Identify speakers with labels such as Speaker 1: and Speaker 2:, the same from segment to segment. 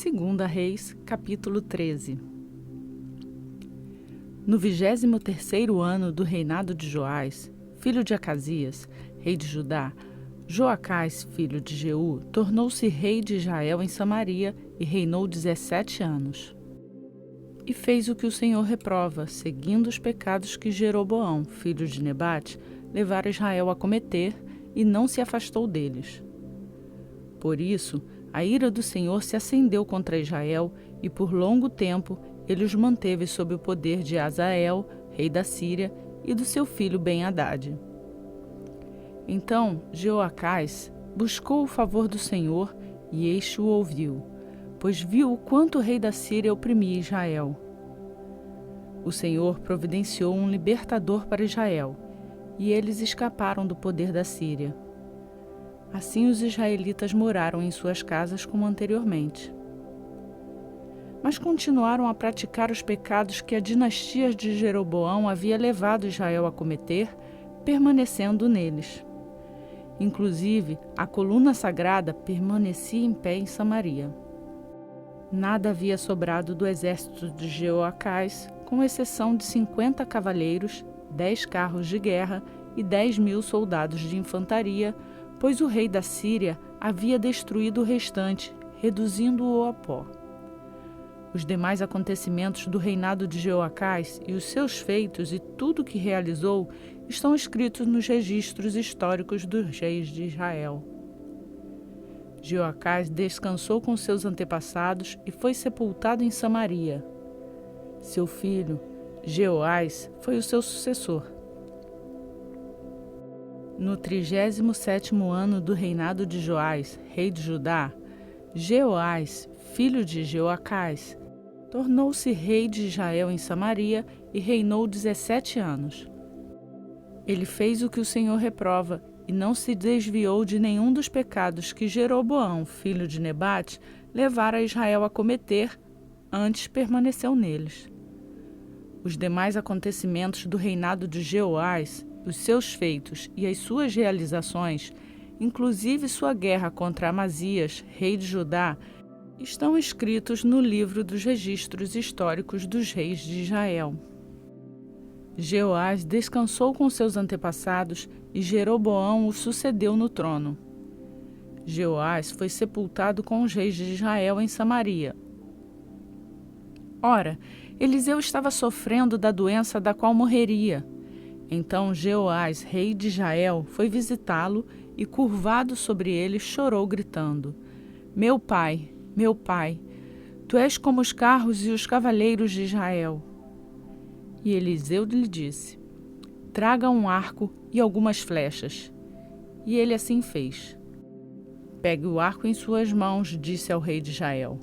Speaker 1: Segunda Reis, capítulo 13. No 23º ano do reinado de Joás, filho de Acasias, rei de Judá, Joacás, filho de Jeú, tornou-se rei de Israel em Samaria e reinou 17 anos. E fez o que o Senhor reprova, seguindo os pecados que Jeroboão, filho de Nebate, levara Israel a cometer, e não se afastou deles. Por isso, a ira do Senhor se acendeu contra Israel, e por longo tempo ele os manteve sob o poder de Hazael, rei da Síria, e do seu filho Ben-Hadad. Então Jeoacás buscou o favor do Senhor, e este o ouviu, pois viu o quanto o rei da Síria oprimia Israel. O Senhor providenciou um libertador para Israel, e eles escaparam do poder da Síria. Assim os israelitas moraram em suas casas como anteriormente. Mas continuaram a praticar os pecados que a dinastia de Jeroboão havia levado Israel a cometer, permanecendo neles. Inclusive, a coluna sagrada permanecia em pé em Samaria. Nada havia sobrado do exército de Jeoacás, com exceção de 50 cavaleiros, 10 carros de guerra e 10.000 soldados de infantaria, pois o rei da Síria havia destruído o restante, reduzindo-o a pó. Os demais acontecimentos do reinado de Jeoacás e os seus feitos e tudo o que realizou estão escritos nos registros históricos dos reis de Israel. Jeoacás descansou com seus antepassados e foi sepultado em Samaria. Seu filho, Jeoás, foi o seu sucessor. No 37º ano do reinado de Joás, rei de Judá, Jeoás, filho de Jeoacás, tornou-se rei de Israel em Samaria e reinou 17 anos. Ele fez o que o Senhor reprova e não se desviou de nenhum dos pecados que Jeroboão, filho de Nebate, levara Israel a cometer, antes permaneceu neles. Os demais acontecimentos do reinado de Jeoás, os seus feitos e as suas realizações, inclusive sua guerra contra Amazias, rei de Judá, estão escritos no livro dos registros históricos dos reis de Israel. Jeoás descansou com seus antepassados e Jeroboão o sucedeu no trono. Jeoás foi sepultado com os reis de Israel em Samaria. Ora, Eliseu estava sofrendo da doença da qual morreria. Então Jeoás, rei de Israel, foi visitá-lo e, curvado sobre ele, chorou, gritando: meu pai, tu és como os carros e os cavaleiros de Israel. E Eliseu lhe disse: traga um arco e algumas flechas. E ele assim fez. Pegue o arco em suas mãos, disse ao rei de Israel.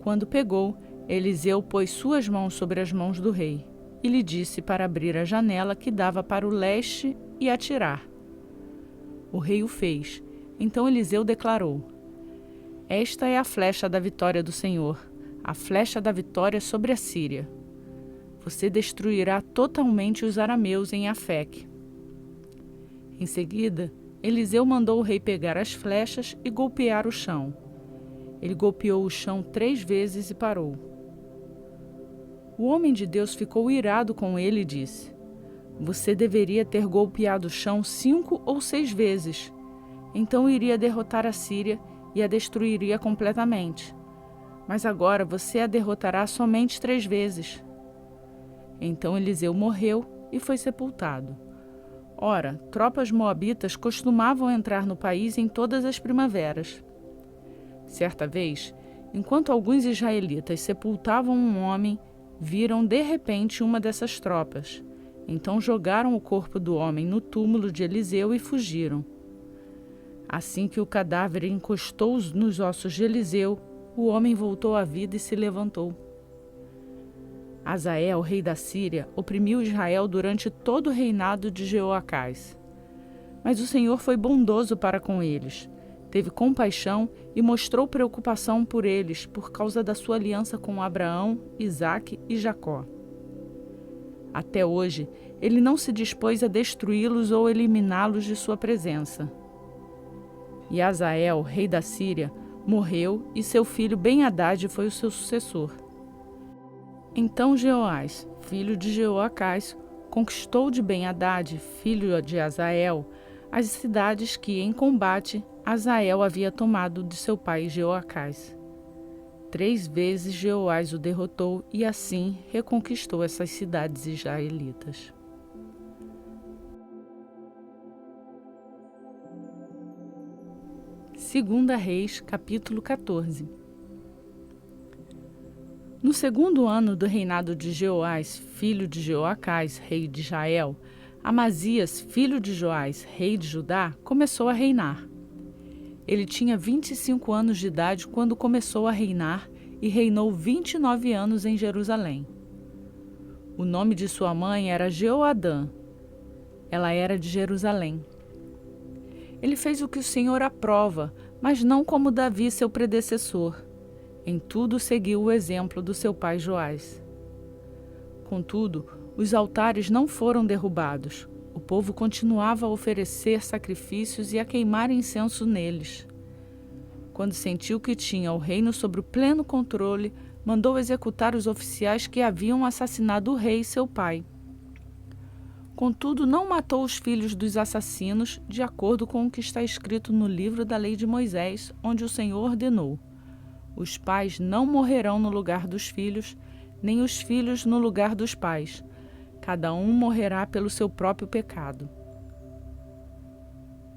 Speaker 1: Quando pegou, Eliseu pôs suas mãos sobre as mãos do rei e lhe disse para abrir a janela que dava para o leste e atirar. O rei o fez. Então Eliseu declarou: esta é a flecha da vitória do Senhor, a flecha da vitória sobre a Síria. Você destruirá totalmente os arameus em Afeque. Em seguida, Eliseu mandou o rei pegar as flechas e golpear o chão. Ele golpeou o chão 3 vezes e parou. O homem de Deus ficou irado com ele e disse: você deveria ter golpeado o chão 5 ou 6 vezes. Então iria derrotar a Síria e a destruiria completamente. Mas agora você a derrotará somente 3 vezes. Então Eliseu morreu e foi sepultado. Ora, tropas moabitas costumavam entrar no país em todas as primaveras. Certa vez, enquanto alguns israelitas sepultavam um homem, viram de repente uma dessas tropas. Então jogaram o corpo do homem no túmulo de Eliseu e fugiram. Assim que o cadáver encostou nos ossos de Eliseu, o homem voltou à vida e se levantou. Hazael, rei da Síria, oprimiu Israel durante todo o reinado de Jeoacás. Mas o Senhor foi bondoso para com eles, teve compaixão e mostrou preocupação por eles por causa da sua aliança com Abraão, Isaque e Jacó. Até hoje, ele não se dispôs a destruí-los ou eliminá-los de sua presença. E Hazael, rei da Síria, morreu e seu filho Ben-Hadad foi o seu sucessor. Então Jeoás, filho de Jeoacás, conquistou de Ben-Hadad, filho de Azael, as cidades que, em combate, Azael havia tomado de seu pai Jeoacás. 3 vezes Jeoás o derrotou e assim reconquistou essas cidades israelitas. Segunda Reis, capítulo 14. No 2º ano do reinado de Jeoás, filho de Jeoacás, rei de Israel, Amazias, filho de Joás, rei de Judá, começou a reinar. Ele tinha 25 anos de idade quando começou a reinar e reinou 29 anos em Jerusalém. O nome de sua mãe era Jeoadã. Ela era de Jerusalém. Ele fez o que o Senhor aprova, mas não como Davi, seu predecessor. Em tudo seguiu o exemplo do seu pai Joás. Contudo, os altares não foram derrubados. O povo continuava a oferecer sacrifícios e a queimar incenso neles. Quando sentiu que tinha o reino sob o pleno controle, mandou executar os oficiais que haviam assassinado o rei, seu pai. Contudo, não matou os filhos dos assassinos, de acordo com o que está escrito no livro da lei de Moisés, onde o Senhor ordenou: os pais não morrerão no lugar dos filhos, nem os filhos no lugar dos pais. Cada um morrerá pelo seu próprio pecado.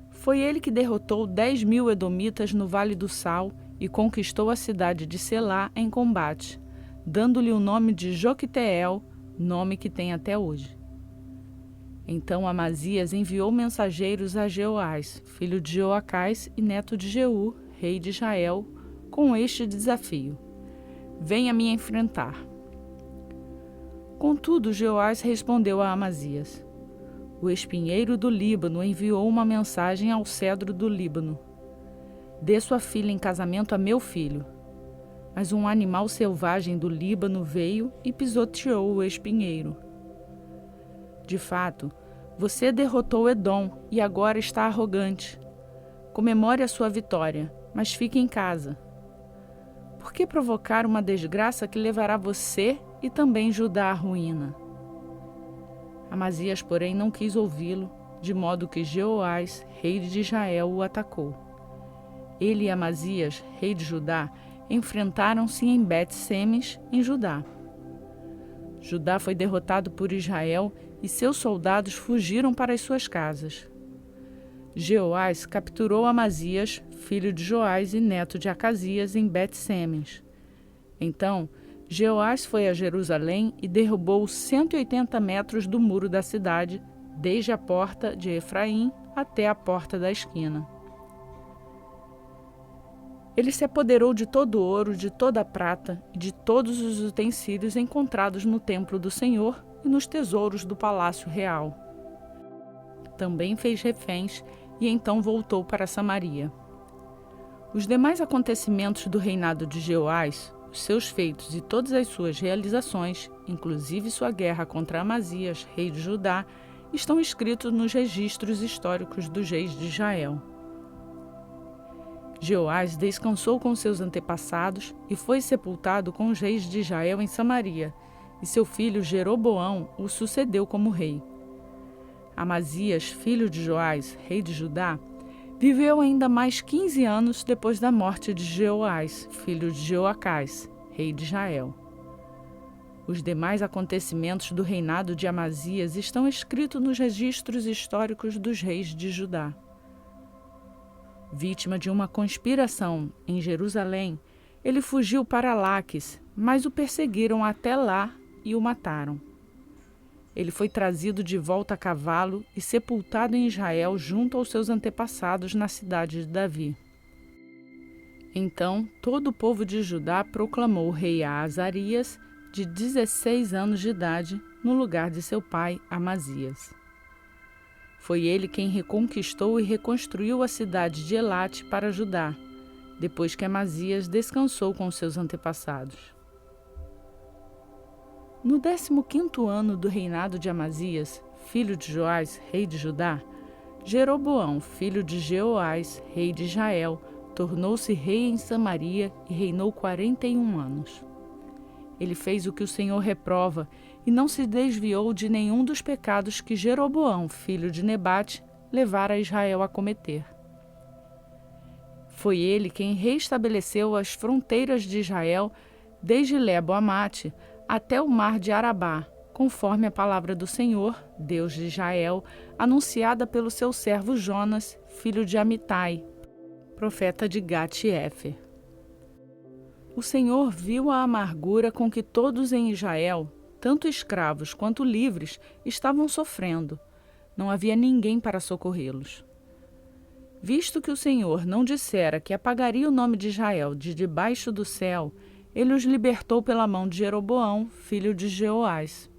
Speaker 1: Foi ele que derrotou 10.000 edomitas no Vale do Sal e conquistou a cidade de Selá em combate, dando-lhe o nome de Joquiteel, nome que tem até hoje. Então Amazias enviou mensageiros a Jeoás, filho de Joacás e neto de Jeú, rei de Israel, com este desafio: venha me enfrentar. Contudo, Jeoás respondeu a Amazias: o espinheiro do Líbano enviou uma mensagem ao cedro do Líbano: dê sua filha em casamento a meu filho. Mas um animal selvagem do Líbano veio e pisoteou o espinheiro. De fato, você derrotou Edom e agora está arrogante. Comemore a sua vitória, mas fique em casa. Por que provocar uma desgraça que levará você e também Judá à ruína? Amazias, porém, não quis ouvi-lo, de modo que Jeoás, rei de Israel, o atacou. Ele e Amazias, rei de Judá, enfrentaram-se em Bet-Semes, em Judá. Judá foi derrotado por Israel e seus soldados fugiram para as suas casas. Jeoás capturou Amazias, filho de Joás e neto de Acasias, em Bet-Semes. Então, Jeoás foi a Jerusalém e derrubou 180 metros do muro da cidade, desde a porta de Efraim até a porta da esquina. Ele se apoderou de todo o ouro, de toda a prata e de todos os utensílios encontrados no templo do Senhor e nos tesouros do palácio real. Também fez reféns e então voltou para Samaria. Os demais acontecimentos do reinado de Jeoás, os seus feitos e todas as suas realizações, inclusive sua guerra contra Amazias, rei de Judá, estão escritos nos registros históricos dos reis de Israel. Jeoás descansou com seus antepassados e foi sepultado com os reis de Israel em Samaria, e seu filho Jeroboão o sucedeu como rei. Amazias, filho de Joás, rei de Judá, viveu ainda mais 15 anos depois da morte de Jeoás, filho de Jeoacás, rei de Israel. Os demais acontecimentos do reinado de Amazias estão escritos nos registros históricos dos reis de Judá. Vítima de uma conspiração em Jerusalém, ele fugiu para Laques, mas o perseguiram até lá e o mataram. Ele foi trazido de volta a cavalo e sepultado em Israel junto aos seus antepassados na cidade de Davi. Então todo o povo de Judá proclamou o rei a Azarias, de 16 anos de idade, no lugar de seu pai Amazias. Foi ele quem reconquistou e reconstruiu a cidade de Elate para Judá, depois que Amazias descansou com seus antepassados. No 15º ano do reinado de Amazias, filho de Joás, rei de Judá, Jeroboão, filho de Jeoás, rei de Israel, tornou-se rei em Samaria e reinou 41 anos. Ele fez o que o Senhor reprova e não se desviou de nenhum dos pecados que Jeroboão, filho de Nebate, levara Israel a cometer. Foi ele quem reestabeleceu as fronteiras de Israel desde Lebo-Amate até o mar de Arabá, conforme a palavra do Senhor, Deus de Israel, anunciada pelo seu servo Jonas, filho de Amitai, profeta de Gat-Hefer. O Senhor viu a amargura com que todos em Israel, tanto escravos quanto livres, estavam sofrendo. Não havia ninguém para socorrê-los. Visto que o Senhor não dissera que apagaria o nome de Israel de debaixo do céu, ele os libertou pela mão de Jeroboão, filho de Jeoás.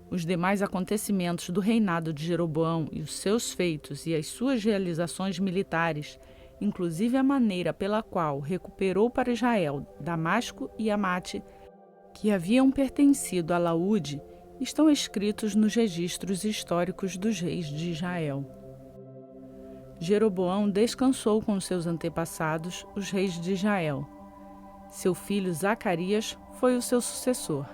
Speaker 1: Os demais acontecimentos do reinado de Jeroboão e os seus feitos e as suas realizações militares, inclusive a maneira pela qual recuperou para Israel Damasco e Amate, que haviam pertencido a Laúde, estão escritos nos registros históricos dos reis de Israel. Jeroboão descansou com seus antepassados, os reis de Israel. Seu filho Zacarias foi o seu sucessor.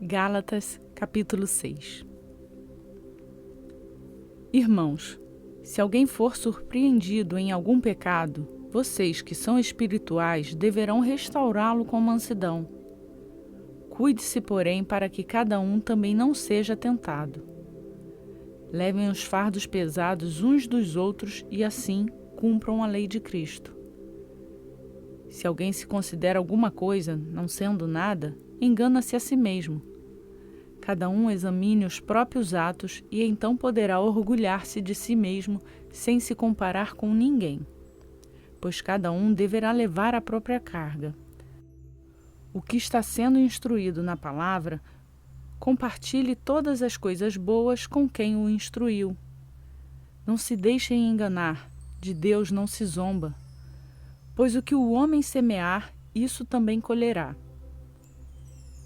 Speaker 1: Gálatas, capítulo 6. Irmãos, se alguém for surpreendido em algum pecado, vocês que são espirituais deverão restaurá-lo com mansidão. Cuide-se, porém, para que cada um também não seja tentado. Levem os fardos pesados uns dos outros e assim cumpram a lei de Cristo. Se alguém se considera alguma coisa, não sendo nada, engana-se a si mesmo. Cada um examine os próprios atos e então poderá orgulhar-se de si mesmo sem se comparar com ninguém, pois cada um deverá levar a própria carga. O que está sendo instruído na palavra, compartilhe todas as coisas boas com quem o instruiu. Não se deixem enganar, de Deus não se zomba, pois o que o homem semear, isso também colherá.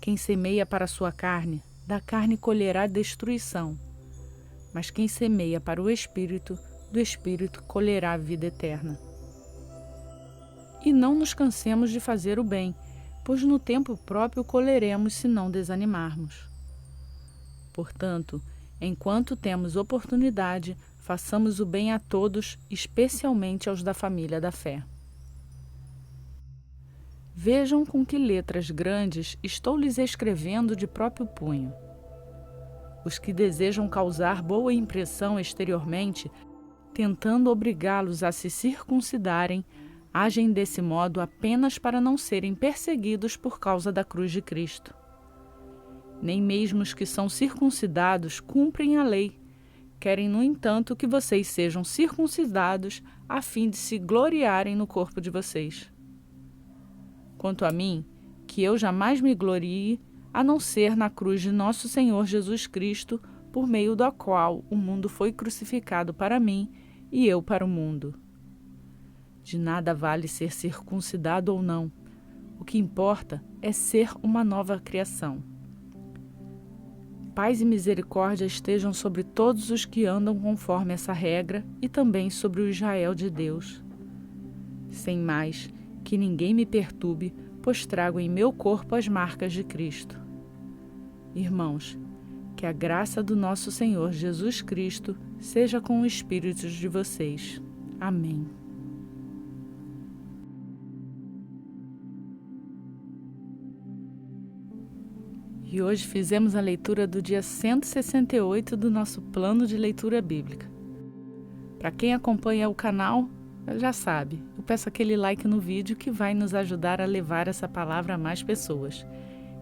Speaker 1: Quem semeia para a sua carne, da carne colherá destruição, mas quem semeia para o Espírito, do Espírito colherá a vida eterna. E não nos cansemos de fazer o bem, pois no tempo próprio colheremos se não desanimarmos. Portanto, enquanto temos oportunidade, façamos o bem a todos, especialmente aos da família da fé. Vejam com que letras grandes estou lhes escrevendo de próprio punho. Os que desejam causar boa impressão exteriormente, tentando obrigá-los a se circuncidarem, agem desse modo apenas para não serem perseguidos por causa da cruz de Cristo. Nem mesmo os que são circuncidados cumprem a lei. Querem, no entanto, que vocês sejam circuncidados a fim de se gloriarem no corpo de vocês. Quanto a mim, que eu jamais me glorie, a não ser na cruz de nosso Senhor Jesus Cristo, por meio da qual o mundo foi crucificado para mim e eu para o mundo. De nada vale ser circuncidado ou não. O que importa é ser uma nova criação. Paz e misericórdia estejam sobre todos os que andam conforme essa regra e também sobre o Israel de Deus. Sem mais, que ninguém me perturbe, pois trago em meu corpo as marcas de Cristo. Irmãos, que a graça do nosso Senhor Jesus Cristo seja com os espíritos de vocês. Amém. E hoje fizemos a leitura do dia 168 do nosso plano de leitura bíblica. Para quem acompanha o canal, já sabe, eu peço aquele like no vídeo que vai nos ajudar a levar essa palavra a mais pessoas.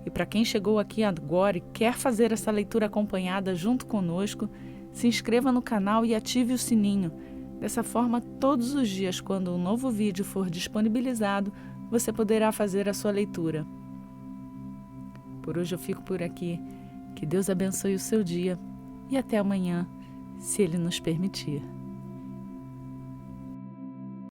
Speaker 1: E para quem chegou aqui agora e quer fazer essa leitura acompanhada junto conosco, se inscreva no canal e ative o sininho. Dessa forma, todos os dias, quando um novo vídeo for disponibilizado, você poderá fazer a sua leitura. Por hoje eu fico por aqui. Que Deus abençoe o seu dia e até amanhã, se Ele nos permitir.